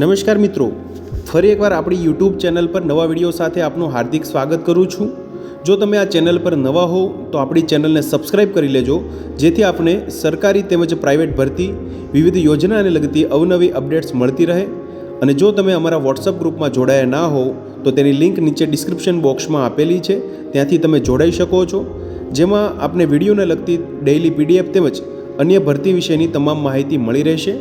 નમસ્કાર મિત્રો, ફરી એકવાર આપણી યુટ્યુબ ચેનલ પર નવા વિડીયો સાથે આપનું હાર્દિક સ્વાગત કરું છું। જો તમે આ ચેનલ પર નવા હો તો આપણી ચેનલને સબસ્ક્રાઇબ કરી લેજો, જેથી આપને સરકારી તેમજ પ્રાઇવેટ ભરતી વિવિધ યોજનાને લગતી અવનવી અપડેટ્સ મળતી રહે। અને જો તમે અમારા વોટ્સઅપ ગ્રુપમાં જોડાયા ના હો તો તેની લિંક નીચે ડિસ્ક્રિપ્શન બોક્સમાં આપેલી છે, ત્યાંથી તમે જોડાઈ શકો છો, જેમાં આપને વિડીયોને લગતી ડેઇલી પીડીએફ તેમજ અન્ય ભરતી વિશેની તમામ માહિતી મળી રહેશે।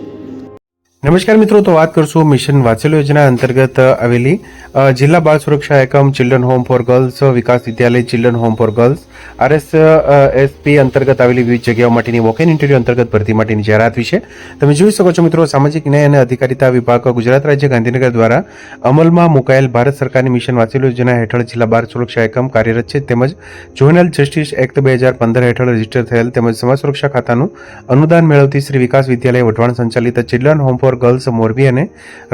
નમસ્કાર મિત્રો, તો વાત કરશું મિશન વાત્સલ્ય યોજના અંતર્ગત આવેલી જિલ્લા બાળ સુરક્ષા એકમ children home for girls Vikas Vidyalaya children home for girls RSSP અંતર્ગત આવેલી વિવિધ જગ્યાઓ માટેની વોક ઇન ઇન્ટરવ્યુ અંતર્ગત ભરતી માટેની જાહેરાત વિશે તમે જોઈ શકો છો મિત્રો। સામાજિક ન્યાય અને અધિકારિતા વિભાગ ગુજરાત રાજ્ય ગાંધીનગર દ્વારા અમલમાં મુકાયેલ ભારત સરકારની મિશન વાત્સલ્ય યોજના હેઠળ જિલ્લા બાળ સુરક્ષા એકમ કાર્યરત છે, તેમજ જુવેનાઇલ જસ્ટિસ એક્ટ 2015 હેઠળ રજીસ્ટર થયેલ તેમજ સમાજ સુરક્ષા ખાતાનું અનુદાન મેળવતી શ્રી વિકાસ વિદ્યાલય વઢવાણ સંચાલિત children home for girls Morbi અને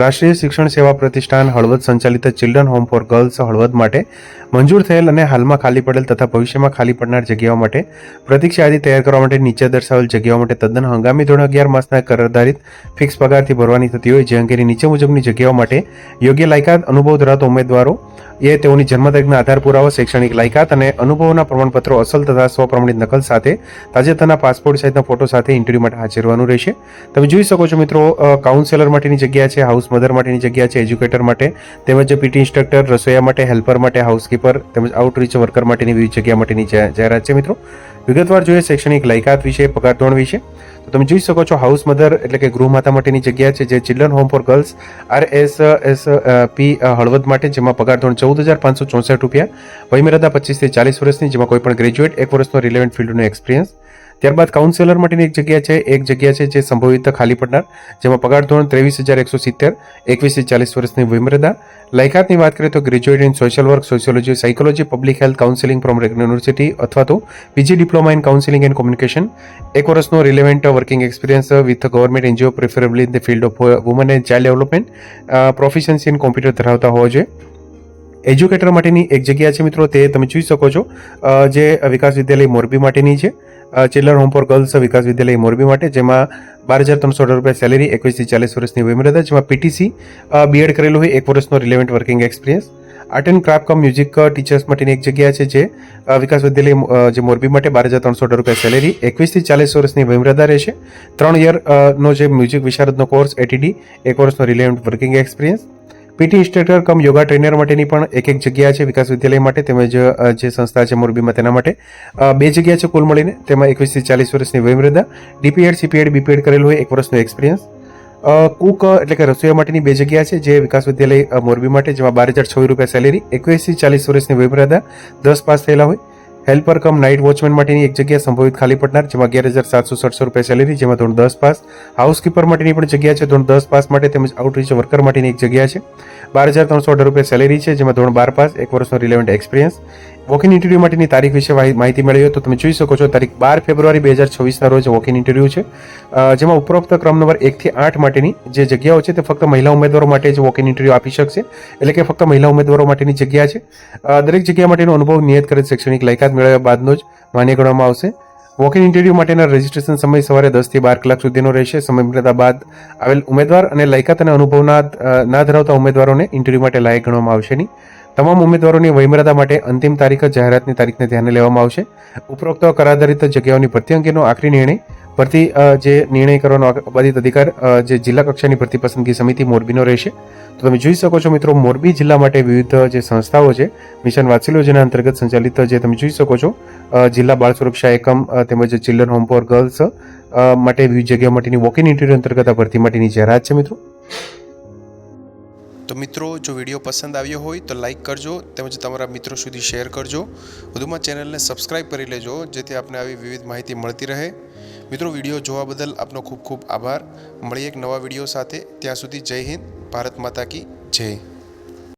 રાષ્ટ્રીય શિક્ષણ સેવા પ્રતિષ્ઠાન હળવદ સંચાલિત children home for girls Halvad માટે મંજૂર થયેલ અને હાલમાં ખાલી પડેલ તથા ભવિષ્યમાં ખાલી પડનાર જગ્યાઓ માટે પ્રતીક્ષા યાદી તૈયાર કરવા માટે નીચે દર્શાવેલ જગ્યાઓ માટે તદ્દન હંગામી ધોરણે 11 માસના કર આધારિત ફિક્સ પગારથી ભરવાની થતી હોય, જે અંગેની નીચે મુજબની જગ્યાઓ માટે યોગ્ય લાયકાત અનુભવ ધરાવતા ઉમેદવારો તેઓની જન્મ તારીખના આધાર પુરાવા, શૈક્ષણિક લાયકાત અને અનુભવના પ્રમાણપત્રો અસલ તથા સ્વપ્રમાણિત નકલ સાથે તાજેતરના પાસપોર્ટ સહિતના ફોટો સાથે ઇન્ટરવ્યુ માટે હાજર રહેવાનું રહેશે। તમે જોઈ શકો છો મિત્રો, કાઉન્સેલર માટેની જગ્યા છે, હાઉસ મધર માટેની જગ્યા છે, એજ્યુકેટર માટે તેમજ પીટી ઇન્સ્ટ્રક્ટર, રસોઈયા માટે, હેલ્પર માટે, હાઉસકીપર તેમજ આઉટરીચ વર્કર માટેની વિવિધ જગ્યા માટેની જાહેરાત છે મિત્રો। વિગતવાર જોઈએ શૈક્ષણિક લાયકાત વિશે, પગાર ધોરણ વિશે, તો તમે જોઈ શકો છો હાઉસ મધર એટલે કે ગૃહ માતા માટેની જગ્યા છે, જે children home for girls RSSP Halvad માટે, જેમાં પગાર ધોરણ ₹14,564, વયમર્યાદા 25 થી 40 વર્ષની, જેમાં કોઈ પણ ગ્રેજ્યુએટ, 1 વર્ષનો રિલેવન્ટ ફિલ્ડનો એક્સપિરિયન્સ। ત્યારબાદ કાઉન્સેલર માટેની એક જગ્યા છે જે સંભવિત ખાલી પડનાર, જેમાં પગાર ધોરણ 23,170, 21 થી 40 વર્ષની વયમર્યાદા। લાયકાતની વાત કરીએ તો graduate in social work, sociology, psychology, public health, counselling from regular university અથવા તો PG diploma in counselling and communication, 1 વર્ષનો relevant working experience with government NGO preferably in the field of woman and child development, proficiency in computer ધરાવતા હોવો જોઈએ। Educator માટેની એક જગ્યા છે મિત્રો, તે તમે જોઈ શકો છો, જે વિકાસ વિદ્યાલય મોરબી માટેની છે, ચિલ્ડ્રન હોમ ફોર ગર્લ્સ વિકાસ વિદ્યાલય મોરબી માટે, જેમાં ₹12,318 સેલેરી, 21 થી 40 વર્ષની વયમર્યાદા, જેમાં PTC BEd કરેલું હોય, 1 વર્ષનો relevant working experience. Art and craft come music teachers માટેની એક જગ્યા છે, જે વિકાસ વિદ્યાલય જે મોરબી માટે, ₹12,318 સેલેરી, 21 થી 40 વર્ષની વયમર્યાદા રહેશે। 3 યરનો જે મ્યુઝિક વિશારદનો કોર્સ ATD, 1 વર્ષનો relevant working experience. PT instructor કમ યોગા ટ્રેનર માટેની પણ એક જગ્યા છે વિકાસ વિદ્યાલય માટે, તેમજ જે સંસ્થા છે મોરબીમાં તેના માટે 2 જગ્યા છે કુલ મળીને, તેમાં 21 થી 40 વર્ષની વયમર્યાદા, DPEd, CPEd, BPEd કરેલું હોય, 1 વર્ષનો એક્સપિરિયન્સ। કુક એટલે કે રસોઈયા માટેની 2 જગ્યા છે, જે વિકાસ વિદ્યાલય મોરબી માટે, જેમાં ₹12,026 સેલેરી, 21 થી 40 વર્ષની વયમર્યાદા, 10 પાસ થયેલા હોય। હેલ્પર કમ નાઇટ વોચમેન માટેની એક જગ્યા સંભવિત ખાલી પડનાર, જેમાં ₹11,767 સેલેરી, જેમાં ધોરણ 10 પાસ। હાઉસકીપર માટેની પણ જગ્યા છે ધોરણ 10 પાસ માટે, તેમજ આઉટરીચ વર્કર માટેની એક જગ્યા છે, ₹12,318 સેલેરી છે, જેમાં ધોરણ 12 પાસ, 1 વર્ષનો relevant experience. Walk in interview માટેની તારીખ વિશે માહિતી મેળવીએ તો તમે જોઈ શકો છો, તારીખ 12 ફેબ્રુઆરી 2024ના રોજ વોક ઇન ઇન્ટરવ્યુ છે, જેમાં ઉપરોક્ત ક્રમ નંબર 1 થી 8 માટેની જે જગ્યાઓ છે તે ફક્ત મહિલા ઉમેદવારો માટે જ વોક ઇન ઇન્ટરવ્યુ આપી શકશે, એટલે કે ફક્ત મહિલા ઉમેદવારો માટેની જગ્યા છે। દરેક જગ્યા માટેનો અનુભવ, નિયત કરેલ શૈક્ષણિક લાયકાત મેળવ્યા બાદનો જ માન્ય ગણવામાં આવશે। વોક ઇન ઇન્ટરવ્યુ માટેના રજીસ્ટ્રેશન સમય સવારે 10 થી 12 કલાક સુધીનો રહેશે। સમયમર્યાદા બાદ આવેલ ઉમેદવાર અને લાયકાત અને અનુભવ ના ધરાવતા ઉમેદવારોને ઇન્ટરવ્યુ માટે લાયક ગણવામાં આવશે નહીં। તમામ ઉમેદવારોની વયમર્યાદા માટે અંતિમ તારીખ જાહેરાતની તારીખને ધ્યાને લેવામાં આવશે। ઉપરોક્ત કર આધારિત જગ્યાઓની ભરતી અંગેનો આખરી નિર્ણય ભરતી જે નિર્ણય કરવાનો અબાધિત અધિકાર જે જિલ્લા કક્ષાની ભરતી પસંદગી સમિતિ મોરબીનો રહેશે। તો તમે જોઈ શકો છો મિત્રો, મોરબી જિલ્લા માટે વિવિધ જે સંસ્થાઓ છે મિશન વાત્સલ્ય યોજના અંતર્ગત સંચાલિત, જે તમે જોઈ શકો છો, જિલ્લા બાળ સુરક્ષા એકમ તેમજ ચિલ્ડ્રન હોમ ફોર ગર્લ્સ માટે વિવિધ જગ્યાઓ માટેની વોક ઇન ઇન્ટરવ્યુ અંતર્ગત આ ભરતી માટેની જાહેરાત છે મિત્રો। તો મિત્રો, જો વિડીયો પસંદ આવ્યો હોય તો લાઇક કરજો, તેમજ તમારા મિત્રો સુધી શેર કરજો। વધુમાં ચેનલને સબસ્ક્રાઇબ કરી લેજો, જેથી આપને આવી વિવિધ માહિતી મળતી રહે। મિત્રો, વિડીયો જોવા બદલ આપનો ખૂબ ખૂબ આભાર। મળીએ એક નવા વિડીયો સાથે, ત્યાં સુધી જય હિન્દ, ભારત માતા કી જય।